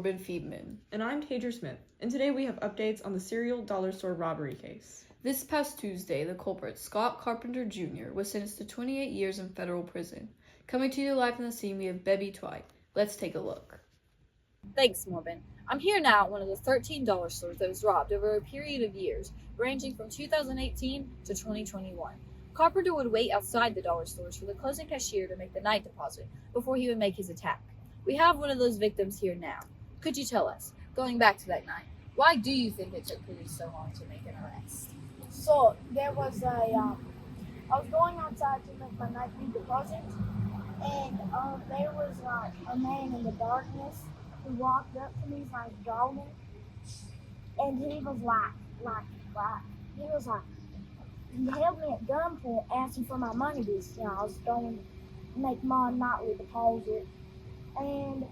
Morgan Fiedman. And I'm Tajer Smith, and today we have updates on the serial dollar store robbery case. This past Tuesday, the culprit, Scott Carpenter Jr., was sentenced to 28 years in federal prison. Coming to you live from the scene, we have Bebby Twite. Let's take a look. Thanks, Morgan. I'm here now at one of the 13 dollar stores that was robbed over a period of years, ranging from 2018 to 2021. Carpenter would wait outside the dollar stores for the closing cashier to make the night deposit before he would make his attack. We have one of those victims here now. Could you tell us, going back to that night, why do you think it took police so long to make an arrest? So there was I was going outside to make my nightly deposit, and there was a man in the darkness who walked up to me, like drawing, and he was he held me at gunpoint, asking for my money. I was going to make my nightly deposit, and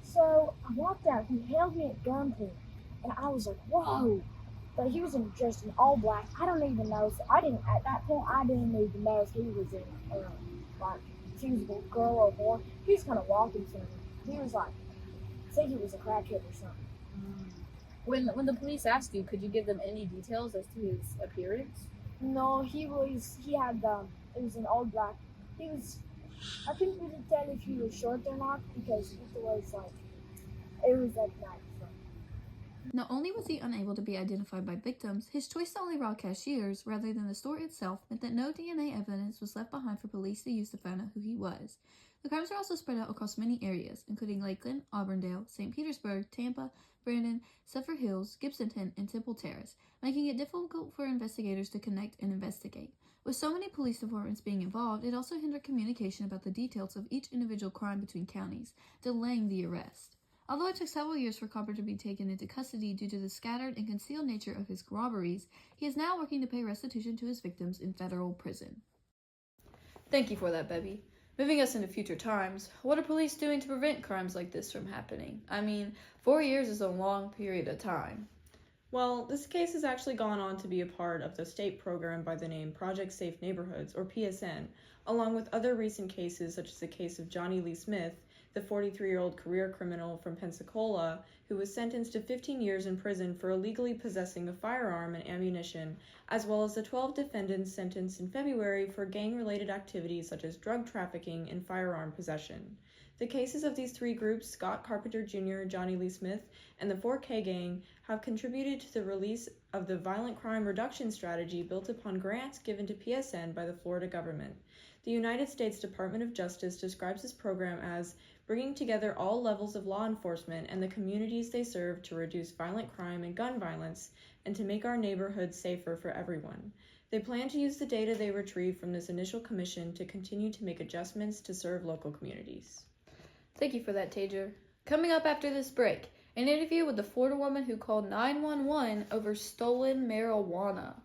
so I walked out. He held me at gunpoint, and I was like, whoa. But he was dressed in all black. I don't even know. So at that point, I didn't even know if he was if he was a girl or a boy. He was kind of walking to me. He was like, I think he was a crackhead or something. When the police asked you, could you give them any details as to his appearance? No, it was an old black. I couldn't really tell if he was short or not because it was at night. Not only was he unable to be identified by victims, his choice to only rob cashiers rather than the store itself meant that no DNA evidence was left behind for police to use to find out who he was. The crimes were also spread out across many areas, including Lakeland, Auburndale, St. Petersburg, Tampa, Brandon, Suffolk Hills, Gibsonton, and Temple Terrace, making it difficult for investigators to connect and investigate. With so many police departments being involved, it also hindered communication about the details of each individual crime between counties, delaying the arrest. Although it took several years for Carpenter to be taken into custody due to the scattered and concealed nature of his robberies, he is now working to pay restitution to his victims in federal prison. Thank you for that, Bebby. Moving us into future times, what are police doing to prevent crimes like this from happening? 4 years is a long period of time. Well, this case has actually gone on to be a part of the state program by the name Project Safe Neighborhoods, or PSN, along with other recent cases such as the case of Johnny Lee Smith, the 43-year-old career criminal from Pensacola, who was sentenced to 15 years in prison for illegally possessing a firearm and ammunition, as well as the 12 defendants sentenced in February for gang-related activities such as drug trafficking and firearm possession. The cases of these three groups, Scott Carpenter Jr., Johnny Lee Smith, and the 4K Gang, have contributed to the release of the Violent Crime Reduction Strategy built upon grants given to PSN by the Florida government. The United States Department of Justice describes this program as bringing together all levels of law enforcement and the communities they serve to reduce violent crime and gun violence and to make our neighborhoods safer for everyone. They plan to use the data they retrieve from this initial commission to continue to make adjustments to serve local communities. Thank you for that, Tajer. Coming up after this break, an interview with the Florida woman who called 911 over stolen marijuana.